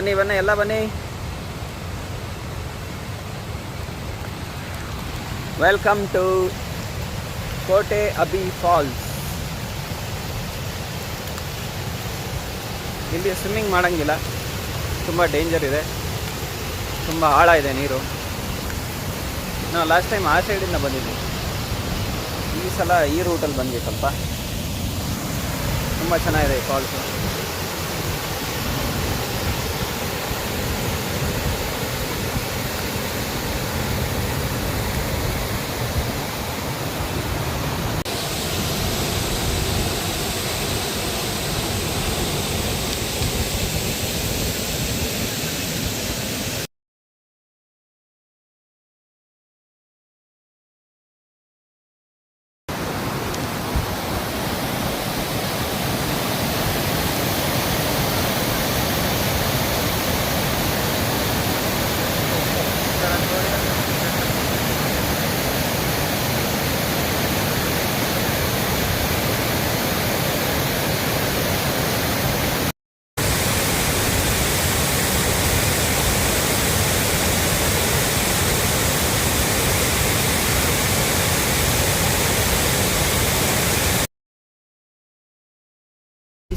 ಬನ್ನಿ ಬನ್ನಿ ಎಲ್ಲ ಬನ್ನಿ. ವೆಲ್ಕಮ್ ಟು ಕೋಟೆ ಅಬ್ಬಿ ಫಾಲ್ಸ್. ಇಲ್ಲಿ ಸ್ವಿಮ್ಮಿಂಗ್ ಮಾಡೋಂಗಿಲ್ಲ, ತುಂಬ ಡೇಂಜರ್ ಇದೆ, ತುಂಬ ಆಳ ಇದೆ ನೀರು. ನಾವು ಲಾಸ್ಟ್ ಟೈಮ್ ಆ ಸೈಡಿಂದ ಬಂದಿದ್ವಿ, ಈ ಸಲ ಈ ರೂಟಲ್ಲಿ ಬಂದ್ವಿ. ಸ್ವಲ್ಪ ತುಂಬ ಚೆನ್ನಾಗಿದೆ ಈ ಫಾಲ್ಸು.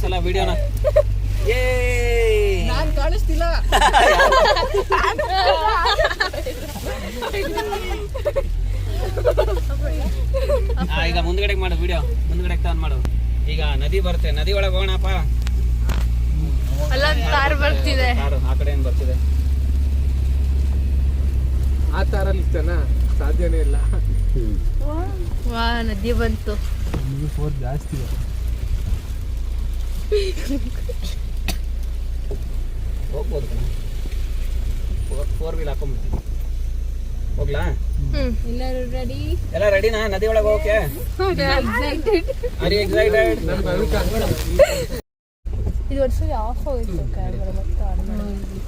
ಸಲ ವಿಡಿಯೋನ ನಾನು ಕಾಣಿಸ್ತಿಲ್ಲ. ಈಗ ಮುಂದ್ಗಡೆ ಮಾಡು ವಿಡಿಯೋ, ಮುಂದ್ಗಡೆ ಆನ್ ಮಾಡು. ಈಗ ನದಿ ಬರುತ್ತೆ, ನದಿ ಒಳಗೆ ಹೋಗೋಣಪ್ಪ. ಕಾರ್ ಬರ್ತಿದೆ, ಕಾರು ಆ ಕಡೆ ಏನ್ ಬರ್ತಿದೆ. ಆ ತಾರಲ್ಲಿ ಇಷ್ಟನಾ? ಸಾಧ್ಯನೇ ಇಲ್ಲ. ವಾ ನದಿ ಬಂತು. ಜಾಸ್ತಿ ಹೋಗ್ಬೋದು, 4 ವೀಲ್ ಹಾಕೊಂಡ್ಬಿಡ್ತೀನಿ. ಹೋಗ್ಲಾ? ಎಲ್ಲರೂ ರೆಡಿ? ಎಲ್ಲ ರೆಡಿನಾ ನದಿ ಒಳಗೆ ಹೋಗಕ್ಕೆ? ಎಕ್ಸೈಟೆಡ್. ಇದು ವರ್ಷ ಆಫ್ ಹೋಗಿತ್ತು ಕ್ಯಾಮೆರಾ, ಮತ್ತೆ ಆನ್ ಮಾಡಿ.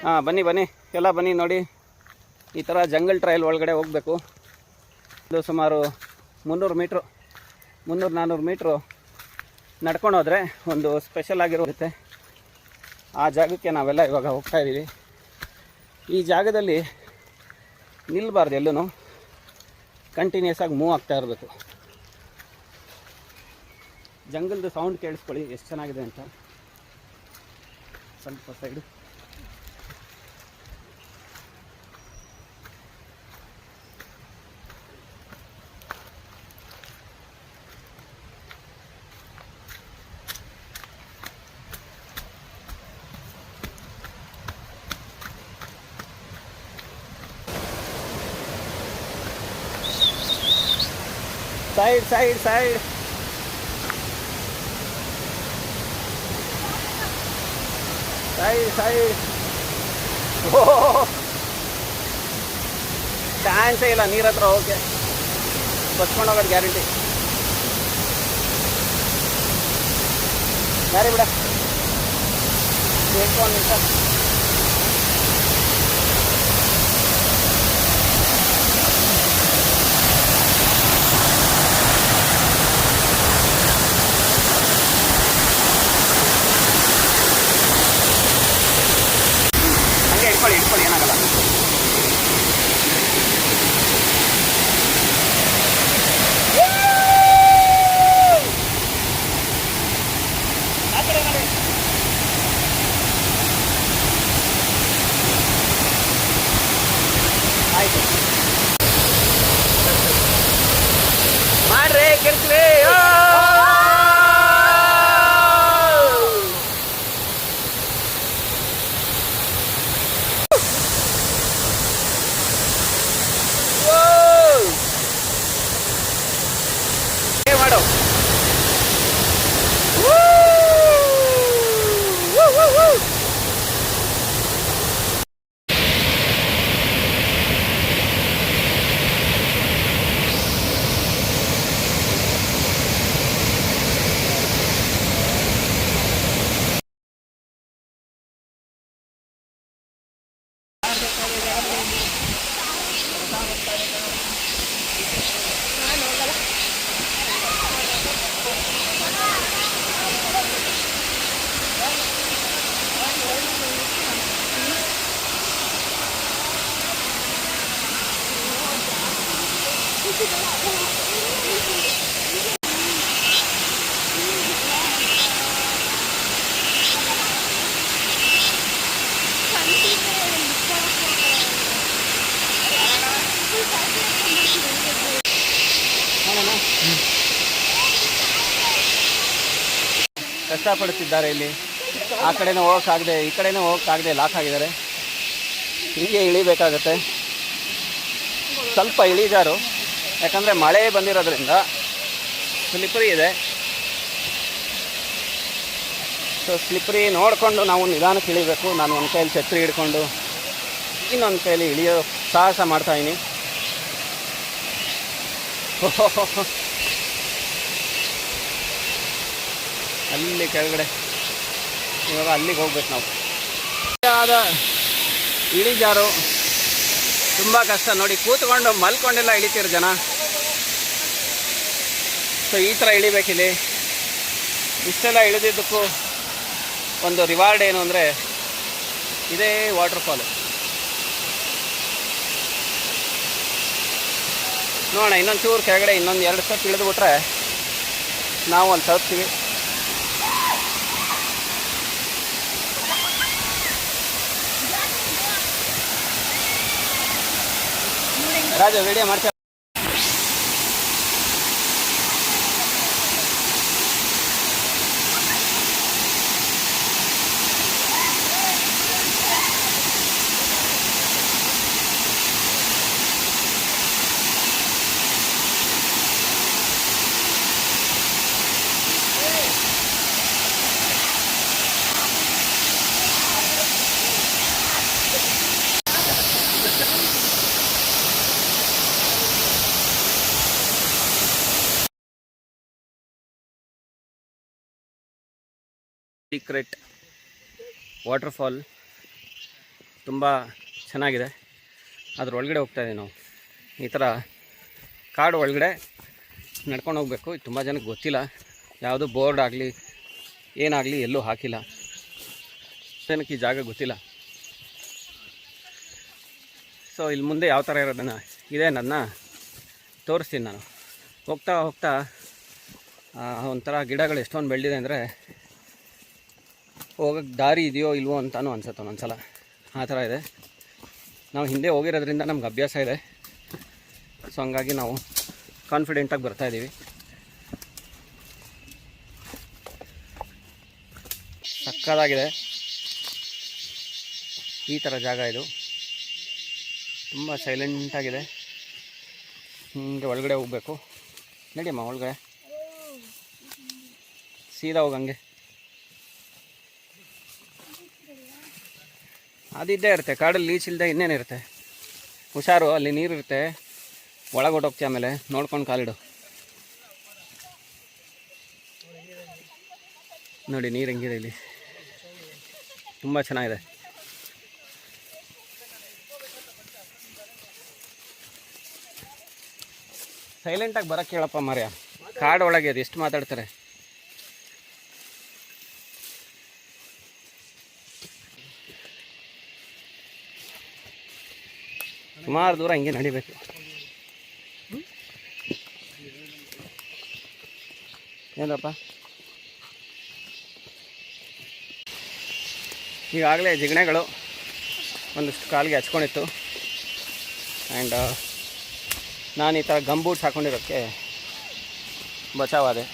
ಹಾಂ ಬನ್ನಿ ಬನ್ನಿ ಎಲ್ಲ ಬನ್ನಿ. ನೋಡಿ, ಈ ಥರ ಜಂಗಲ್ ಟ್ರಯಲ್ ಒಳಗಡೆ ಹೋಗಬೇಕು. ಇದು ಸುಮಾರು 300-400 ಮೀಟ್ರು ನಡ್ಕೊಂಡು ಹೋದರೆ ಒಂದು ಸ್ಪೆಷಲ್ ಆಗಿರುತ್ತೆ. ಆ ಜಾಗಕ್ಕೆ ನಾವೆಲ್ಲ ಇವಾಗ ಹೋಗ್ತಾ ಇದ್ದೀವಿ. ಈ ಜಾಗದಲ್ಲಿ ನಿಲ್ಲಬಾರ್ದು, ಎಲ್ಲೂ ಕಂಟಿನ್ಯೂಸ್ ಆಗಿ ಮೂವ್ ಆಗ್ತಾ ಇರಬೇಕು. ಜಂಗಲ್ದು ಸೌಂಡ್ ಕೇಳಿಸ್ಕೊಳ್ಳಿ ಎಷ್ಟು ಚೆನ್ನಾಗಿದೆ ಅಂತ. ಸ್ವಲ್ಪ side side side side side side. ಚಾನ್ಸೇ ಇಲ್ಲ ನೀರ ಹತ್ರ ಹೋಗಕ್ಕೆ, ಬಸ್ಕೊಂಡು ಹೋಗೋದು ಗ್ಯಾರಂಟಿ. ಯಾರೇ ಬಿಡ ನಿಮಿಷ. ಇಟ್ಕೊಳ್ಳಿ ಏನಾಗಲ್ಲ. ಆಯ್ತು ಮಾಡ್ರಿ ಕೆಲ್ಸ್ರಿ. ಮಾಡು. ನೋಡೋಣ. ಕಷ್ಟಪಡುತ್ತಿದ್ದಾರೆ ಇಲ್ಲಿ. ಆ ಕಡೆನೂ ಹೋಗೋಕ್ಕಾಗದೆ ಈ ಕಡೆನೂ ಹೋಗೋಕ್ಕಾಗದೆ ಲಾಕ್ ಆಗಿದ್ದಾರೆ. ಹೀಗೆ ಇಳಿಬೇಕಾಗತ್ತೆ. ಸ್ವಲ್ಪ ಇಳಿಜಾರು, ಯಾಕಂದರೆ ಮಳೆ ಬಂದಿರೋದ್ರಿಂದ ಸ್ಲಿಪ್ರಿ ಇದೆ. ಸೊ ಸ್ಲಿಪ್ರಿ ನೋಡಿಕೊಂಡು ನಾವು ನಿಧಾನಕ್ಕೆ ಇಳಿಬೇಕು. ನಾನು ಒಂದು ಕೈಯಲ್ಲಿ ಛತ್ರಿ ಹಿಡ್ಕೊಂಡು ಇನ್ನೊಂದು ಕೈಯಲ್ಲಿ ಇಳಿಯೋ ಸಾಹಸ ಮಾಡ್ತಾಯಿದ್ದೀನಿ. ಅಲ್ಲಿ ಕೆಳಗಡೆ ಇವಾಗ ಅಲ್ಲಿಗೆ ಹೋಗ್ಬೇಕು ನಾವು. ಆದ ಇಳಿಜಾರು ತುಂಬ ಕಷ್ಟ ನೋಡಿ. ಕೂತ್ಕೊಂಡು ಮಲ್ಕೊಂಡೆಲ್ಲ ಇಳಿತೀರ ಜನ. ಸೊ ಈ ಥರ ಇಳಿಬೇಕಿಲ್ಲಿ. ಇಷ್ಟೆಲ್ಲ ಇಳಿದಿದ್ದಕ್ಕೂ ಒಂದು ರಿವಾರ್ಡ್ ಏನು ಅಂದರೆ ಇದೇ ವಾಟರ್ಫಾಲು. ನೋಡೋಣ ಇನ್ನೊಂದು ಚೂರು ಕೆಳಗಡೆ ಇನ್ನೊಂದು 2 ಸ್ಟೆಪ್ ಇಳಿದುಬಿಟ್ರೆ ನಾವು ಅಲ್ಲಿ ತಲುಪ್ತೀವಿ. ರಾಜ ವಿಡಿಯೋ ಮಾಡ್ತಾ ಸೀಕ್ರೆಟ್ ವಾಟರ್ಫಾಲ್ ತುಂಬ ಚೆನ್ನಾಗಿದೆ. ಅದ್ರ ಒಳಗಡೆ ಹೋಗ್ತಾಯಿದ್ದೀವಿ ನಾವು. ಈ ಥರ ಕಾಡು ಒಳಗಡೆ ನಡ್ಕೊಂಡು ಹೋಗಬೇಕು. ತುಂಬ ಜನಕ್ಕೆ ಗೊತ್ತಿಲ್ಲ. ಯಾವುದು ಬೋರ್ಡ್ ಆಗಲಿ ಏನಾಗಲಿ ಎಲ್ಲೂ ಹಾಕಿಲ್ಲ. ಜನಕ್ಕೆ ಈ ಜಾಗ ಗೊತ್ತಿಲ್ಲ. ಸೊ ಇಲ್ಲಿ ಮುಂದೆ ಯಾವ ಥರ ಇರೋದನ್ನು ಇದೇ ನನ್ನ ತೋರಿಸ್ತೀನಿ ನಾನು. ಹೋಗ್ತಾ ಹೋಗ್ತಾ ಒಂಥರ ಗಿಡಗಳು ಎಷ್ಟೊಂದು ಬೆಳೆದಿದೆ ಅಂದರೆ ಹೋಗೋಕ್ಕೆ ದಾರಿ ಇದೆಯೋ ಇಲ್ವೋ ಅಂತಾನು ಅನ್ಸುತ್ತೆ ಒಂದೊಂದ್ಸಲ. ಆ ಥರ ಇದೆ. ನಾವು ಹಿಂದೆ ಹೋಗಿರೋದ್ರಿಂದ ನಮ್ಗೆ ಅಭ್ಯಾಸ ಇದೆ. ಸೊ ಹಂಗಾಗಿ ನಾವು ಕಾನ್ಫಿಡೆಂಟಾಗಿ ಬರ್ತಾಯಿದ್ದೀವಿ. ಸಕ್ಕತ್ತಾಗಿದೆ. ಈ ಥರ ಜಾಗ ಇದು. ತುಂಬ ಸೈಲೆಂಟಾಗಿದೆ. ಹಿಂಗೆ ಒಳಗಡೆ ಹೋಗಬೇಕು. ನಡಿಯಮ್ಮ ಒಳಗಡೆ, ಸೀದಾ ಹೋಗಂಗೆ. ಅದಿದ್ದೇ ಇರುತ್ತೆ ಕಾಡಲ್ಲಿ. ಲೀಚ್ ಇಲ್ಲದೆ ಇನ್ನೇನಿರುತ್ತೆ. ಹುಷಾರು, ಅಲ್ಲಿ ನೀರಿರುತ್ತೆ. ಒಳಗೆ ಹೊಟ್ಟೋಗ್ತೀಯ. ಆಮೇಲೆ ನೋಡ್ಕೊಂಡು ಕಾಲಿಡು. ನೋಡಿ ನೀರು ಹೆಂಗಿದೆ ಇಲ್ಲಿ. ತುಂಬ ಚೆನ್ನಾಗಿದೆ. ಸೈಲೆಂಟಾಗಿ ಬರೋಕ್ಕೆ ಹೇಳಪ್ಪ ಮಾರ್ಯ. ಕಾಡು ಒಳಗೆ ಅದು ಎಷ್ಟು ಮಾತಾಡ್ತಾರೆ. ಸುಮಾರು ದೂರ ಹಿಂಗೆ ನಡಿಬೇಕು. ಏನಪ್ಪ ಈಗಾಗಲೇ ಜಿಗಣೆಗಳು ಒಂದಷ್ಟು ಕಾಲಿಗೆ ಹಚ್ಕೊಂಡಿತ್ತು. ಆ್ಯಂಡ್ ನಾನು ಈ ಥರ ಗಂಬೂಟ್ಸ್ ಹಾಕ್ಕೊಂಡಿರೋಕ್ಕೆ ಬಚಾವಾದೆ.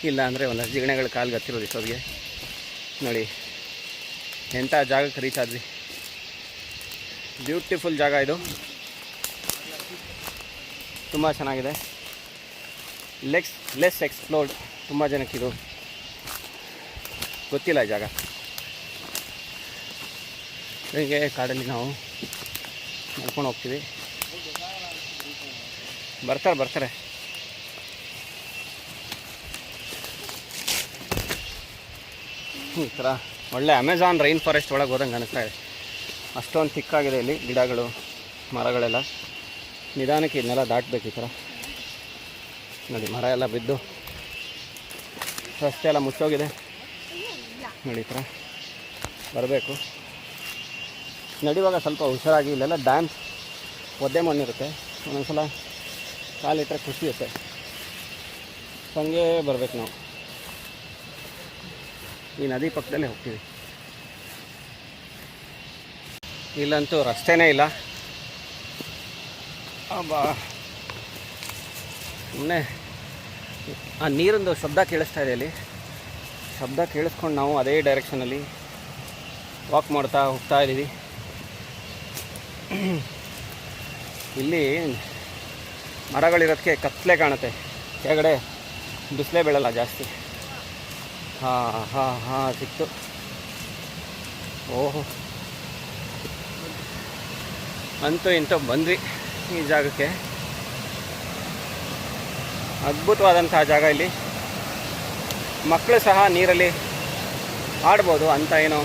ಇಲ್ಲ ಅಂದರೆ ಒಂದಷ್ಟು ಜಿಗಣೆಗಳು ಕಾಲಿಗೆ ಹತ್ತಿರೋದು ಇಷ್ಟೊತ್ತಿಗೆ. ನೋಡಿ ಎಂಥ ಜಾಗಕ್ಕೆ ರೀಚ್ ಆದ್ವಿ. ಬ್ಯೂಟಿಫುಲ್ ಜಾಗ ಇದು. ತುಂಬ ಚೆನ್ನಾಗಿದೆ. Less explored. ತುಂಬ ಜನಕ್ಕೆ ಇದು ಗೊತ್ತಿಲ್ಲ ಈ ಜಾಗ. ಹೀಗೆ ಕಾಡಲ್ಲಿ ನಾವು ನಡ್ಕೊಂಡು ಹೋಗ್ತೀವಿ. ಬರ್ತಾರೆ. ಈ ಥರ ಒಳ್ಳೆ ಅಮೆಝಾನ್ ರೈನ್ ಫಾರೆಸ್ಟ್ ಒಳಗೆ ಹೋದಂಗೆ ಅನಿಸ್ತಾ ಇದೆ. ಅಷ್ಟೊಂದು ತಿಕ್ಕಾಗಿದೆ ಇಲ್ಲಿ ಗಿಡಗಳು ಮರಗಳೆಲ್ಲ. ನಿಧಾನಕ್ಕೆ ಇದನ್ನೆಲ್ಲ ದಾಟಬೇಕು. ಈ ಥರ ನೋಡಿ ಮರ ಎಲ್ಲ ಬಿದ್ದು ರಸ್ತೆ ಎಲ್ಲ ಮುಚ್ಚೋಗಿದೆ. ನೋಡಿ ಈ ಥರ ಬರಬೇಕು. ನಡೆಯುವಾಗ ಸ್ವಲ್ಪ ಹುಷಾರಾಗಿ. ಇಲ್ಲೆಲ್ಲ ಡ್ಯಾಮ್ ಒದ್ದೆ ಮಣ್ಣಿರುತ್ತೆ. ಒಂದೊಂದು ಸಲ ಕಾಲಿಟ್ಟರೆ ಖುಷಿ ಇರುತ್ತೆ. ಹಂಗೆ ಬರ್ಬೇಕು ನಾವು. ಈ ನದಿ ಪಕ್ಕದಲ್ಲೇ ಹೋಗ್ತೀವಿ. ಇಲ್ಲಂತೂ ರಸ್ತೆನೇ ಇಲ್ಲ. ಅಬ್ಬಾ, ಸುಮ್ಮನೆ ಆ ನೀರಿಂದು ಶಬ್ದ ಕೇಳಿಸ್ತಾ ಇದೆ. ಅಲ್ಲಿ ಶಬ್ದ ಕೇಳಿಸ್ಕೊಂಡು ನಾವು ಅದೇ ಡೈರೆಕ್ಷನಲ್ಲಿ ವಾಕ್ ಮಾಡ್ತಾ ಹೋಗ್ತಾ ಇದ್ದೀವಿ. ಇಲ್ಲಿ ಮರಗಳಿರೋದಕ್ಕೆ ಕತ್ತಲೆ ಕಾಣುತ್ತೆ, ಕೆಳಗಡೆ ಬಿಸಿಲೇ ಬೀಳಲ್ಲ ಜಾಸ್ತಿ. ಹಾಂ ಹಾಂ ಹಾಂ, ಸಿಕ್ತು. ಓಹೋ, ಅಂತೂ ಇಂತೂ ಬಂದ್ವಿ ಈ ಜಾಗಕ್ಕೆ. ಅದ್ಭುತವಾದಂತಹ ಜಾಗ. ಇಲ್ಲಿ ಮಕ್ಕಳು ಸಹ ನೀರಲ್ಲಿ ಆಡ್ಬೋದು ಅಂತ ಏನೋ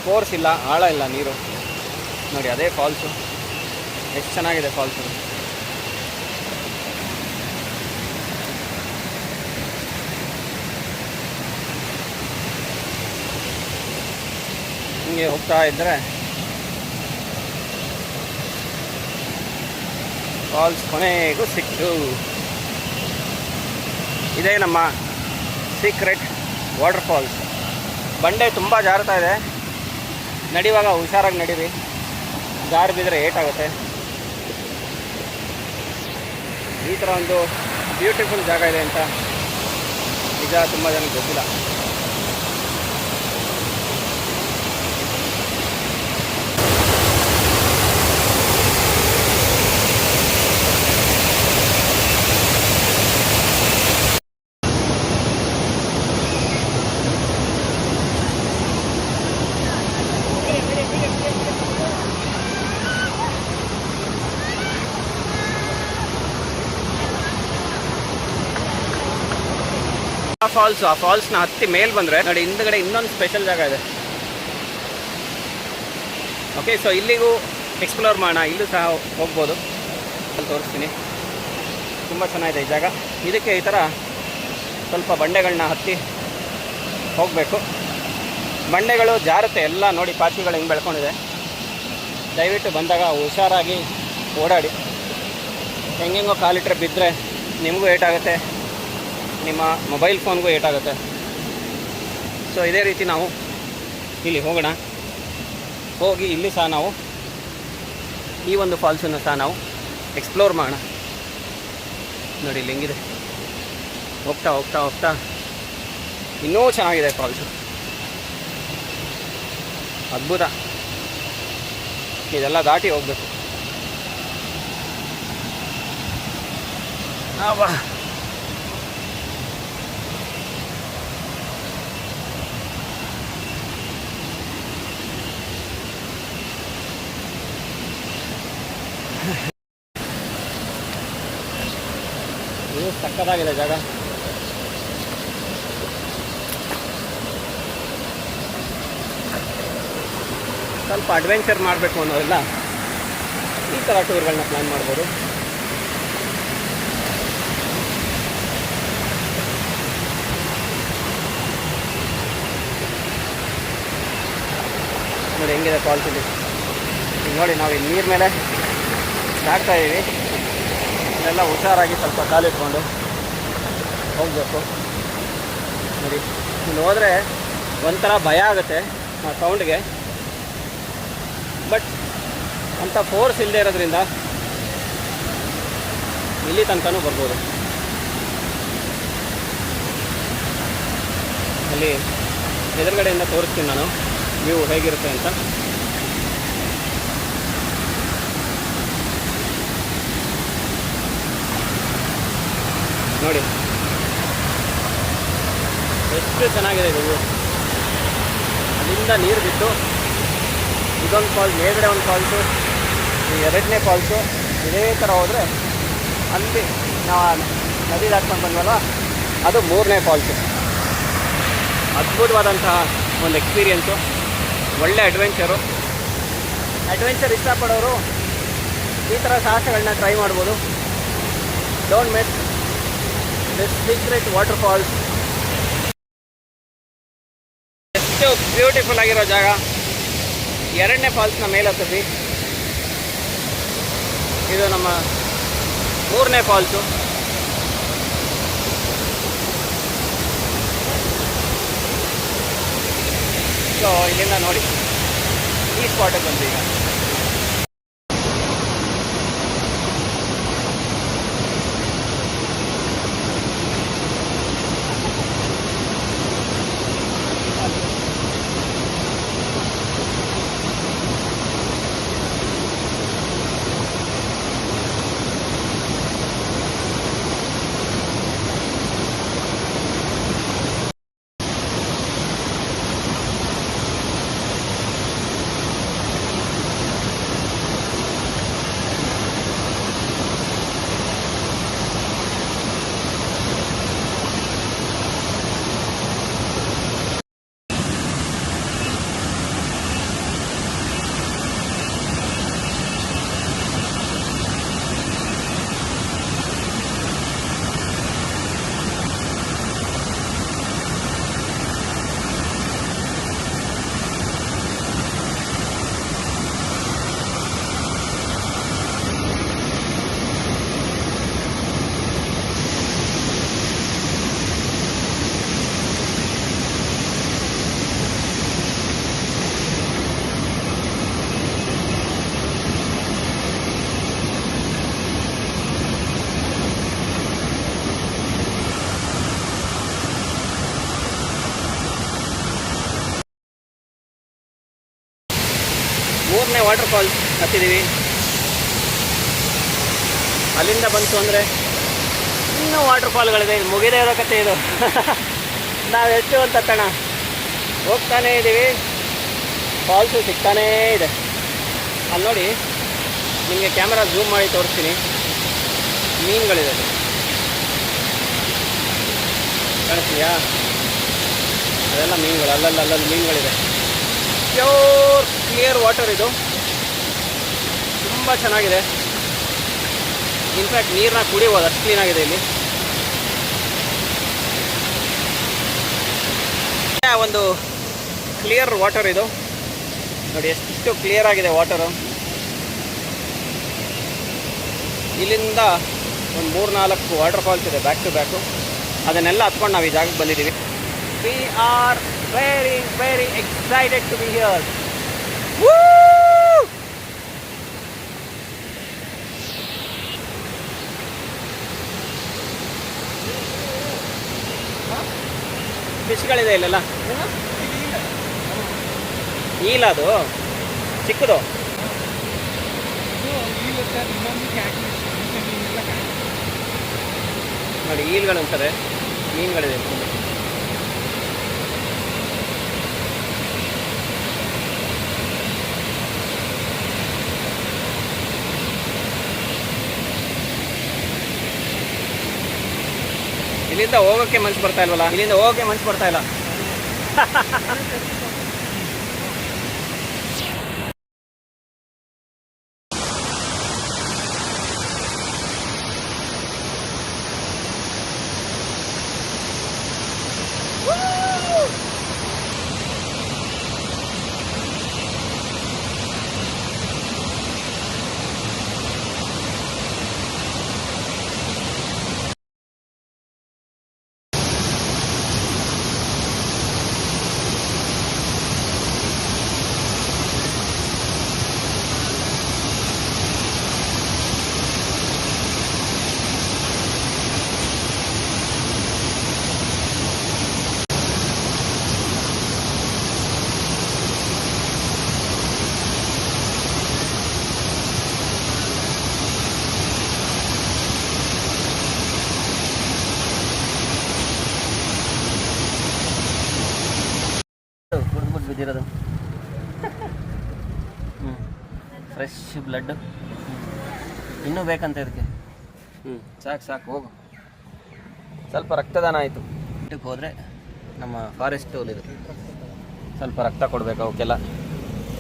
ಫೋರ್ಸ್ ಇಲ್ಲ, ಆಳ ಇಲ್ಲ ನೀರು. ನೋಡಿ ಅದೇ ಫಾಲ್ಸು, ಎಷ್ಟು ಚೆನ್ನಾಗಿದೆ ಫಾಲ್ಸು. ಹಿಂಗೆ ಹೋಗ್ತಾ ಇದ್ದರೆ ಫಾಲ್ಸ್ ಕೊನೆಗೂ ಸಿಕ್ತು. ಇದೇ ನಮ್ಮ ಸೀಕ್ರೆಟ್ ವಾಟರ್ ಫಾಲ್ಸ್. ಬಂಡೆ ತುಂಬ ಜಾರುತ್ತಾ ಇದೆ, ನಡೆಯುವಾಗ ಹುಷಾರಾಗಿ ನಡೀರಿ, ಜಾರು ಬಿದ್ದರೆ ಏಟಾಗುತ್ತೆ. ಈ ಥರ ಒಂದು ಬ್ಯೂಟಿಫುಲ್ ಜಾಗ ಇದೆ ಅಂತ ನಿಜ ತುಂಬ ಜನಕ್ಕೆ ಗೊತ್ತಿಲ್ಲ. ಆ ಫಾಲ್ಸ್ನ ಹತ್ತಿ ಮೇಲೆ ಬಂದರೆ ನೋಡಿ ಹಿಂದ್ಗಡೆ ಇನ್ನೊಂದು ಸ್ಪೆಷಲ್ ಜಾಗ ಇದೆ. ಓಕೆ, ಸೊ ಇಲ್ಲಿಗೂ ಎಕ್ಸ್ಪ್ಲೋರ್ ಮಾಡೋಣ. ಇಲ್ಲೂ ಸಹ ಹೋಗ್ಬೋದು, ಅಲ್ಲಿ ತೋರಿಸ್ತೀನಿ. ತುಂಬ ಚೆನ್ನಾಗಿದೆ ಈ ಜಾಗ. ಇದಕ್ಕೆ ಈ ಥರ ಸ್ವಲ್ಪ ಬಂಡೆಗಳನ್ನ ಹತ್ತಿ ಹೋಗಬೇಕು. ಬಂಡೆಗಳು ಜಾರುತ್ತೆ ಎಲ್ಲ. ನೋಡಿ ಪಾಚಿಗಳು ಹಿಂಗೆ ಬೆಳ್ಕೊಂಡಿದೆ. ದಯವಿಟ್ಟು ಬಂದಾಗ ಹುಷಾರಾಗಿ ಓಡಾಡಿ. ಹೆಂಗೆಂಗೋ ಕಾಲಿಟ್ರೆ ಬಿದ್ದರೆ ನಿಮಗೂ ಏಟಾಗುತ್ತೆ, ನಿಮ್ಮ ಮೊಬೈಲ್ ಫೋನ್ಗೂ ಏಟಾಗುತ್ತೆ. ಸೊ ಇದೇ ರೀತಿ ನಾವು ಇಲ್ಲಿ ಹೋಗೋಣ. ಹೋಗಿ ಇಲ್ಲಿ ಸಹ ನಾವು ಈ ಒಂದು ಫಾಲ್ಸನ್ನು ಸಹ ನಾವು ಎಕ್ಸ್ಪ್ಲೋರ್ ಮಾಡೋಣ. ನೋಡಿ ಇಲ್ಲಿ ಹೆಂಗಿದೆ. ಹೋಗ್ತಾ ಹೋಗ್ತಾ ಹೋಗ್ತಾ ಇನ್ನೂ ಚೆನ್ನಾಗಿದೆ ಫಾಲ್ಸು. ಅದ್ಭುತ. ಇದೆಲ್ಲ ದಾಟಿ ಹೋಗಬೇಕು. ಬಾ, ಇದು ಸಕ್ಕತ್ತಾಗಿದೆ ಜಾಗ. ಸ್ವಲ್ಪ ಅಡ್ವೆಂಚರ್ ಮಾಡಬೇಕು ಅನ್ನೋದಿಲ್ಲ, ಈ ಥರ ಟೂರ್ಗಳನ್ನ ಪ್ಲ್ಯಾನ್ ಮಾಡ್ಬೋದು. ನೋಡಿ ಹೆಂಗಿದೆ ಫಾಲ್ಸ್ ಇಲ್ಲಿ. ನೋಡಿ ನಾವು ಇಲ್ಲಿ ನೀರು ಮೇಲೆ ದಾಟ್ತಾ ಇದ್ದೀವಿ. ಇದೆಲ್ಲ ಹುಷಾರಾಗಿ ಸ್ವಲ್ಪ ಕಾಲಿಟ್ಕೊಂಡು ಹೋಗಬೇಕು. ನೋಡಿ ಇಲ್ಲಿ ಹೋದರೆ ಒಂಥರ ಭಯ ಆಗುತ್ತೆ ಆ ಸೌಂಡ್ಗೆ, ಬಟ್ ಅಂಥ ಫೋರ್ಸ್ ಇಲ್ಲದೆ ಇರೋದ್ರಿಂದ ಇಲ್ಲಿ ತನಕನೂ ಬರ್ಬೋದು. ಅಲ್ಲಿ ಎದುರುಗಡೆಯಿಂದ ತೋರಿಸ್ತೀನಿ ನಾನು ವ್ಯೂ ಹೇಗಿರುತ್ತೆ ಅಂತ. ನೋಡಿ ಎಷ್ಟು ಚೆನ್ನಾಗಿದೆ ಇದು. ಅಲ್ಲಿಂದ ನೀರು ಬಿಟ್ಟು ಇದೊಂದು ಫಾಲ್ಸ್, ಮೇಲ್ಗಡೆ ಒಂದು ಫಾಲ್ಸು, ಈ ಎರಡನೇ ಫಾಲ್ಸು. ಇದೇ ಥರ ಹೋದರೆ ಅಲ್ಲಿ ನಾವು ನದಿ ದಾಟ್ಕೊಂಡು ಬಂದ್ವಲ್ಲ, ಅದು ಮೂರನೇ ಫಾಲ್ಸು. ಅದ್ಭುತವಾದಂತಹ ಒಂದು ಎಕ್ಸ್ಪೀರಿಯೆನ್ಸು, ಒಳ್ಳೆ ಅಡ್ವೆಂಚರ್ ಇಷ್ಟಪಡೋರು ಈ ಥರ ಸಾಹಸಗಳನ್ನ ಟ್ರೈ ಮಾಡ್ಬೋದು. Don't miss this secret waterfalls. ಎಷ್ಟು ಬ್ಯೂಟಿಫುಲ್ ಆಗಿರೋ ಜಾಗ. ಎರಡನೇ ಫಾಲ್ಸ್ನ ಮೇಲೆ ಹತ್ತಿದ್ವಿ. ಇದು ನಮ್ಮ ಮೂರನೇ ಫಾಲ್ಸು. ಸೊ ಇಲ್ಲಿಂದ ನೋಡಿ ಈ ಸ್ಪಾಟಿಗೆ ಬಂದು ಈಗ ಮೂರನೇ ವಾಟರ್ ಫಾಲ್ಸ್ ಹತ್ತಿದ್ದೀವಿ. ಅಲ್ಲಿಂದ ಬಂತು ಅಂದರೆ ಇನ್ನೂ ವಾಟರ್ ಫಾಲ್ಗಳಿದೆ. ಇದು ಮುಗಿದೇ ಇರೋ ಕತೆ ಇದು. ನಾವು ಎಷ್ಟು ಅಂತ ತಣ ಹೋಗ್ತಾನೇ ಇದ್ದೀವಿ, ಫಾಲ್ಸು ಸಿಗ್ತಾನೇ ಇದೆ. ಅಲ್ಲಿ ನೋಡಿ, ನಿಮಗೆ ಕ್ಯಾಮ್ರಾ ಝೂಮ್ ಮಾಡಿ ತೋರಿಸ್ತೀನಿ. ಮೀನುಗಳಿದೆ, ಕಾಣಿಸ್ತೀಯಾ? ಅದೆಲ್ಲ ಮೀನುಗಳು, ಅಲ್ಲಲ್ಲಿ ಮೀನುಗಳಿದೆ. ಪ್ಯೂರ್ ಕ್ಲಿಯರ್ ವಾಟರ್ ಇದು, ತುಂಬ ಚೆನ್ನಾಗಿದೆ. ಇನ್ಫ್ಯಾಕ್ಟ್ ನೀರನ್ನ ಕುಡಿಬೋದು, ಅಷ್ಟು ಕ್ಲೀನಾಗಿದೆ ಇಲ್ಲಿ. ಒಂದು ಕ್ಲಿಯರ್ ವಾಟರ್ ಇದು ನೋಡಿ, ಎಷ್ಟು ಕ್ಲಿಯರ್ ಆಗಿದೆ ವಾಟರು. ಇಲ್ಲಿಂದ ಒಂದು 3-4 ವಾಟರ್ ಫಾಲ್ಸ್ ಇದೆ ಬ್ಯಾಕ್ ಟು ಬ್ಯಾಕು. ಅದನ್ನೆಲ್ಲ ಹತ್ಕೊಂಡು ನಾವು ಈ ಜಾಗಕ್ಕೆ ಬಂದಿದ್ದೀವಿ. We are very very excited to be here. ಫಿಶ್ಗಳಿದೆ ಇಲ್ಲೆಲ್ಲ. ಈಲದು ಚಿಕ್ಕದು ನೋಡಿ, ಈಲ್ಗಳು ಅಂತಾರೆ, ಮೀನುಗಳಿದೆ. ಇಲ್ಲಿಂದ ಹೋಗೋಕ್ಕೆ ಮನ್ಸು ಬರ್ತಾ ಇಲ್ವಲ್ಲ, ಇಲ್ಲಿಂದ ಹೋಗೋಕ್ಕೆ ಮನ್ಸು ಬರ್ತಾ ಇಲ್ಲ. ಬಿದ್ದಿರೋದು ಫ್ರೆಶ್ ಬ್ಲಡ್. ಇನ್ನೂ ಬೇಕಂತ ಇದಕ್ಕೆ. ಸಾಕು ಹೋಗು. ಸ್ವಲ್ಪ ರಕ್ತದಾನ ಆಯಿತು. ಇದಕ್ಕೆ ಹೋದರೆ ನಮ್ಮ ಫಾರೆಸ್ಟ್ ಟೂಲ್ ಇದು, ಸ್ವಲ್ಪ ರಕ್ತ ಕೊಡಬೇಕು ಅವಕ್ಕೆಲ್ಲ.